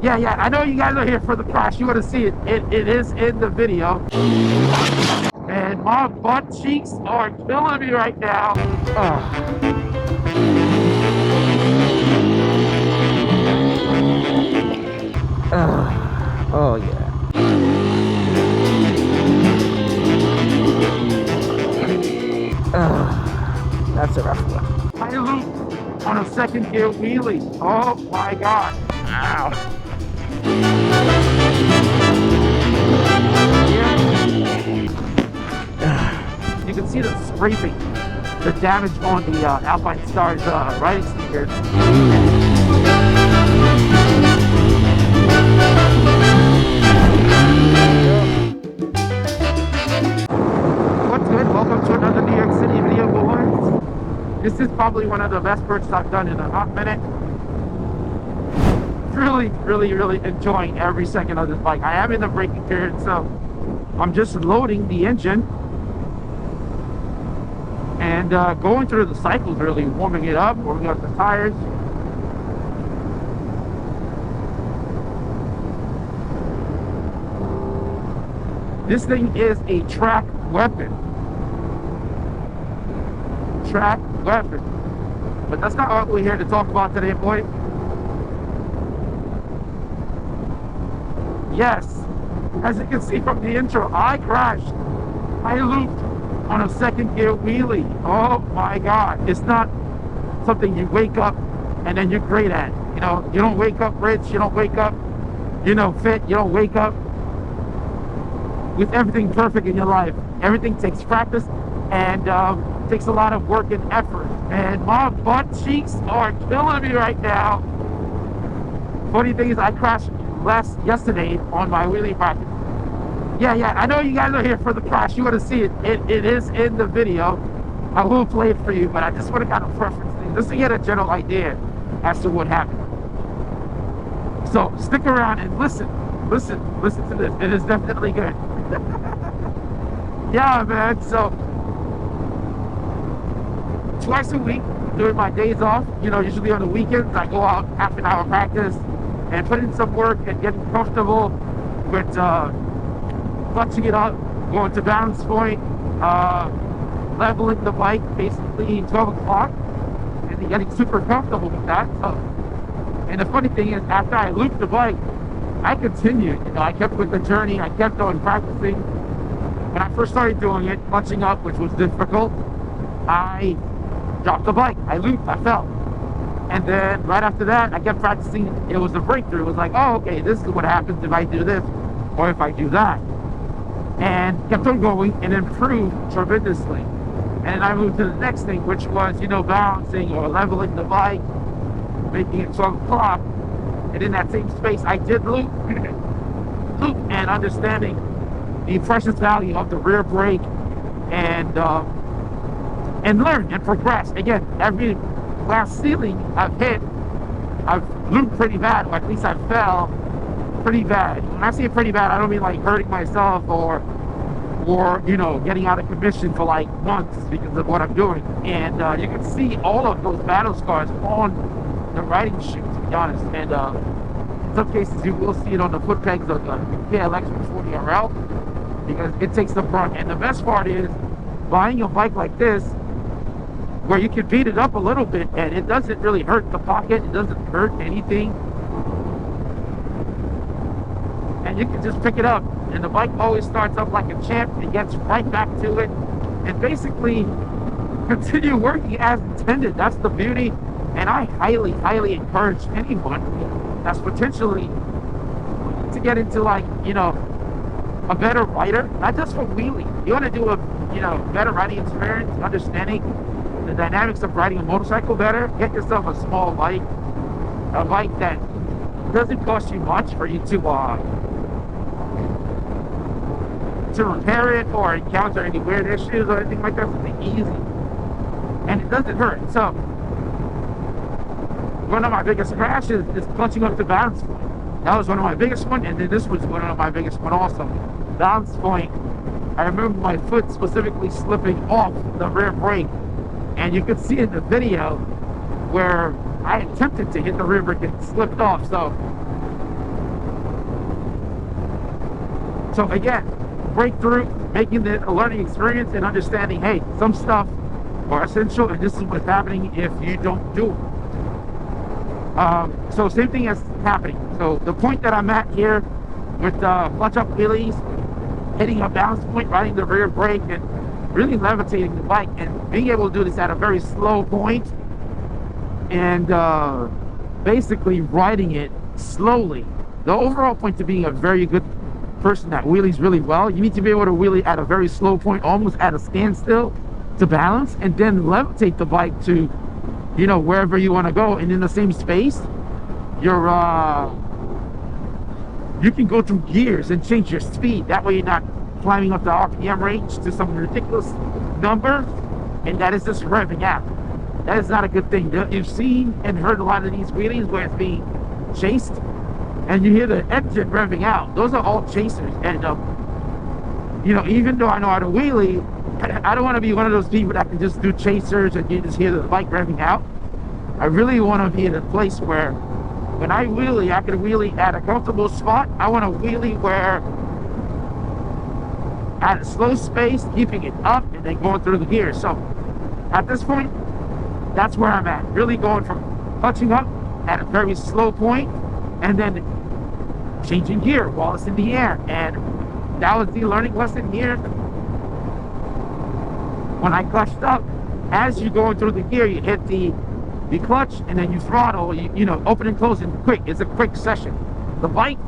Yeah, I know you guys are here for the crash. You want to see it. It is in the video. And my butt cheeks are killing me right now. Oh yeah. That's a rough one. I looped on a second gear wheelie. Oh my god. Ow. You can see the scraping, the damage on the Alpine Star's riding sneakers. What's good? Welcome to another New York City video, boys. This is probably one of the best purchases I've done in a hot minute. Really enjoying every second of this bike. I am in the braking period, so I'm just loading the engine and going through the cycles, really warming it up, warming up the tires. This thing is a track weapon. Track weapon. But that's not what we're here to talk about today, boy. Yes, as you can see from the intro, I crashed. I looped on a second gear wheelie. Oh my god. It's not something you wake up and then you're great at. You know, you don't wake up rich, you don't wake up, you know, fit, you don't wake up with everything perfect in your life. Everything takes practice and takes a lot of work and effort. And my butt cheeks are killing me right now. Funny thing is, I crashed yesterday on my wheelie bracket. Yeah, I know you guys are here for the crash. You want to see it. It is in the video. I will play it for you, but I just want to kind of preference things just to get a general idea as to what happened. So stick around and listen to this. It is definitely good. Yeah, man. So twice a week during my days off, you know, usually on the weekends, I go out half an hour practice and put in some work and getting comfortable with clutching it up, going to balance point, leveling the bike basically 12 o'clock, and then getting super comfortable with that. So, and the funny thing is, after I looped the bike, I continued. You know, I kept with the journey. I kept on practicing. When I first started doing it, clutching up, which was difficult, I dropped the bike. I looped. I fell. And then right after that, I kept practicing. It was a breakthrough. It was like, oh, okay, this is what happens if I do this or if I do that. And kept on going and improved tremendously. And then I moved to the next thing, which was, you know, balancing or leveling the bike, making it 12 o'clock. And in that same space, I did loop and understanding the precious value of the rear brake and learn and progress. Again, every glass ceiling I've hit, I've looped pretty bad, or at least I fell pretty bad. When I say pretty bad, I don't mean like hurting myself or you know, getting out of commission for like months because of what I'm doing. And you can see all of those battle scars on the riding shoe, to be honest. And in some cases you will see it on the foot pegs of the KLX 140RL because it takes the brunt. And the best part is buying a bike like this where you can beat it up a little bit and it doesn't really hurt the pocket, it doesn't hurt anything, and you can just pick it up and the bike always starts up like a champ and gets right back to it and basically continue working as intended. That's the beauty. And I highly encourage anyone that's potentially to get into, like, you know, a better rider, not just for wheeling. You want to do a, you know, better riding experience, understanding the dynamics of riding a motorcycle better. Get yourself a small bike, a bike that doesn't cost you much for you to repair it or encounter any weird issues or anything like that. Something easy, and it doesn't hurt. So one of my biggest crashes is clutching up the balance point. That was one of my biggest one, and then this was one of my biggest one also. Balance point, I remember my foot specifically slipping off the rear brake, and you could see in the video where I attempted to hit the rear brake and slipped off. So So again, breakthrough, making it a learning experience and understanding, hey, some stuff are essential and this is what's happening if you don't do it. So same thing is happening. So the point that I'm at here with clutch up wheelies, hitting a balance point, riding the rear brake, and really levitating the bike, and being able to do this at a very slow point, and basically riding it slowly. The overall point to being a very good person that wheelies really well, you need to be able to wheelie at a very slow point, almost at a standstill, to balance, and then levitate the bike to, you know, wherever you want to go. And in the same space, you're you can go through gears and change your speed. That way you're not climbing up the RPM range to some ridiculous number, and that is just revving out. That is not a good thing. You've seen and heard a lot of these wheelies where it's being chased and you hear the engine revving out. Those are all chasers. And you know, even though I know how to wheelie, I don't want to be one of those people that can just do chasers and you just hear the bike revving out. I really want to be in a place where when I wheelie, I can wheelie at a comfortable spot. I want to wheelie where at a slow space, keeping it up and then going through the gears. So at this point, that's where I'm at. Really going from clutching up at a very slow point and then changing gear while it's in the air. And that was the learning lesson here. When I clutched up, as you're going through the gear, you hit the clutch and then you throttle, you know, open and close and quick. It's a quick session. The bike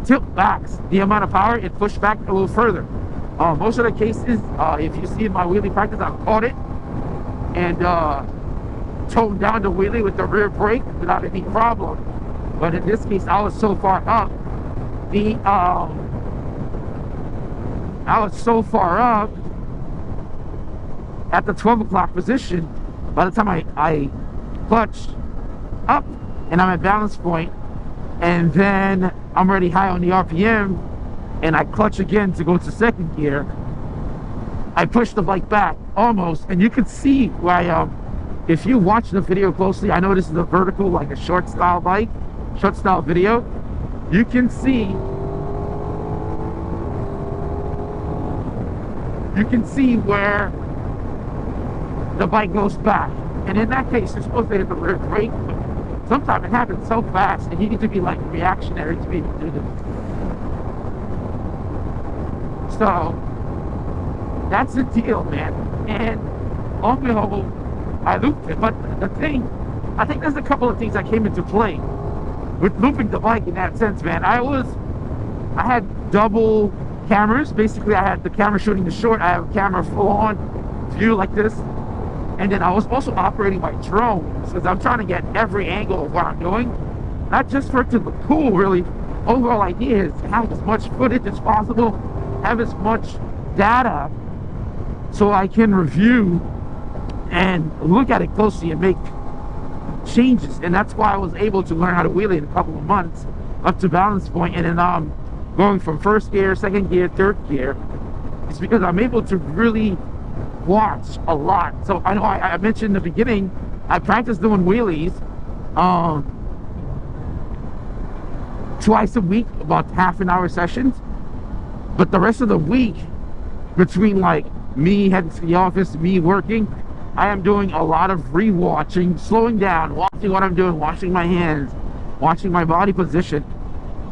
tilt backs the amount of power, it pushed back a little further. Most of the cases, if you see in my wheelie practice, I've caught it and toned down the wheelie with the rear brake without any problem. But in this case, I was so far up, at the 12 o'clock position. By the time I clutched up and I'm at balance point, and then I'm already high on the RPM, and I clutch again to go to second gear, I push the bike back almost, and you can see where I if you watch the video closely, I know this is a vertical, like a short style bike, short style video. You can see where the bike goes back, and in that case you're supposed to hit the rear brake. Sometimes it happens so fast and you need to be like reactionary to be able to do this. So that's the deal, man. And on the whole, I looped it. But the thing, I think there's a couple of things that came into play with looping the bike in that sense, man. I had double cameras. Basically, I had the camera shooting the short, I have a camera full on view like this, and then I was also operating my drone because I'm trying to get every angle of what I'm doing, not just for it to look cool. Really, overall idea is to have as much footage as possible, have as much data so I can review and look at it closely and make changes. And that's why I was able to learn how to wheelie in a couple of months up to balance point, and then going from first gear, second gear, third gear. It's because I'm able to really watch a lot. So I know I mentioned in the beginning, I practice doing wheelies twice a week, about half-an-hour sessions. But the rest of the week, between like me heading to the office, me working, I am doing a lot of re-watching, slowing down, watching what I'm doing, watching my hands, watching my body position.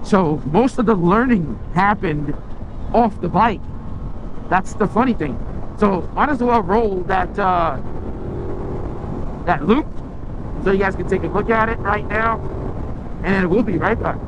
So most of the learning happened off the bike. That's the funny thing. So might as well roll that that loop so you guys can take a look at it right now, and we'll be right back.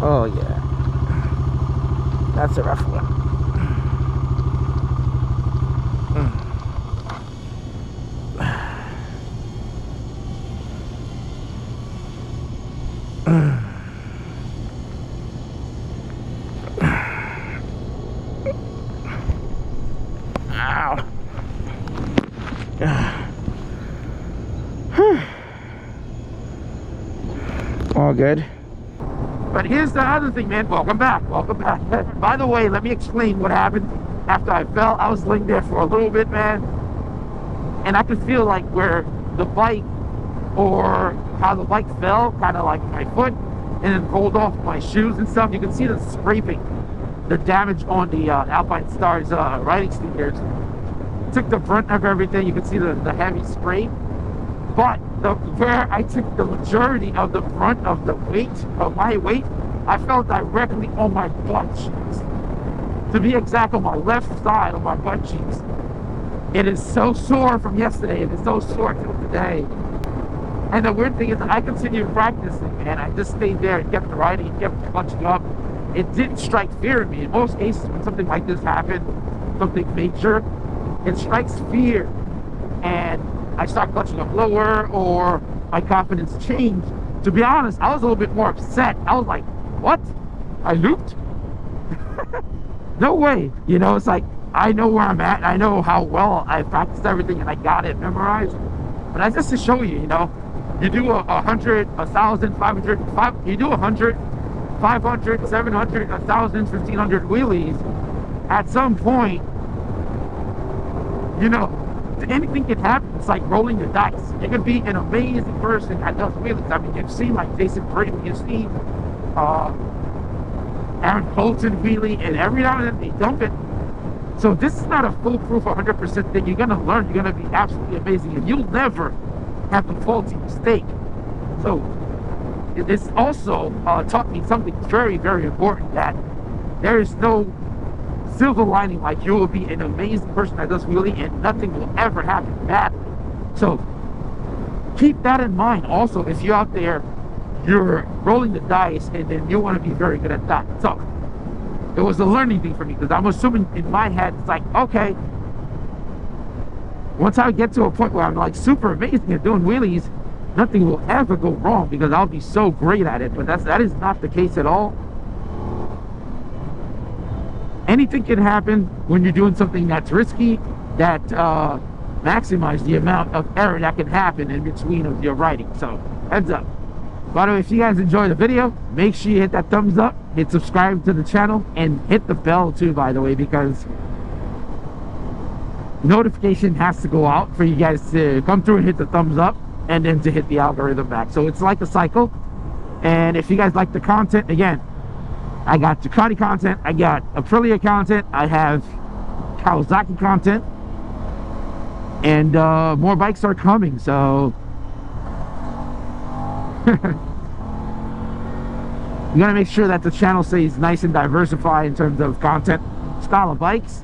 Oh yeah, that's a rough one. Ow. All good. But here's the other thing, man. Welcome back. Welcome back. By the way, let me explain what happened after I fell. I was laying there for a little bit, man. and I could feel like where the bike, or how the bike fell, kind of like my foot, and then rolled off my shoes and stuff. You can see the scraping, the damage on the Alpine Stars riding sneakers. Took the brunt of everything. You can see the heavy scrape, but where I took the majority of the brunt of the weight, of my weight, I fell directly on my butt cheeks. To be exact, on my left side of my butt cheeks. It is so sore from yesterday. It is so sore till today. And the weird thing is, I continued practicing, and I just stayed there and kept riding, kept clutching up. It didn't strike fear in me. In most cases, when something like this happened, something major, it strikes fear, and I start clutching up lower, or my confidence changed. To be honest, I was a little bit more upset. I was like, what? I looped? No way. You know, it's like, I know where I'm at. I know how well I practiced everything, and I got it memorized. But that's just to show you, you know, you do 100, 1,000, 500, you do 100, 500, 700, 1,000, 1,500 wheelies. At some point, you know, anything can happen. It's like rolling the dice. You can be an amazing person that does wheelies. I mean, you've seen like Jason Brayton, you've seen Aaron Colton wheelie, and every now and then they dump it. So this is not a foolproof 100% thing. You're going to learn. You're going to be absolutely amazing, and you'll never have the faulty mistake. So this also taught me something very, very important, that there is no silver lining. Like, you will be an amazing person that does wheelie, and nothing will ever happen badly. So keep that in mind. Also, if you're out there, you're rolling the dice, and then you want to be very good at that. So it was a learning thing for me, because I'm assuming in my head, it's like, okay, once I get to a point where I'm like super amazing at doing wheelies, nothing will ever go wrong, because I'll be so great at it. But that is not the case at all. Anything can happen when you're doing something that's risky, that maximize the amount of error that can happen in between of your riding. So heads up. By the way, if you guys enjoyed the video, make sure you hit that thumbs up, hit subscribe to the channel, and hit the bell too, by the way, because notification has to go out for you guys to come through and hit the thumbs up, and then to hit the algorithm back. So it's like a cycle. And if you guys like the content, again, I got Ducati content, I got Aprilia content, I have Kawasaki content, and more bikes are coming. So we gotta make sure that the channel stays nice and diversified in terms of content, style of bikes.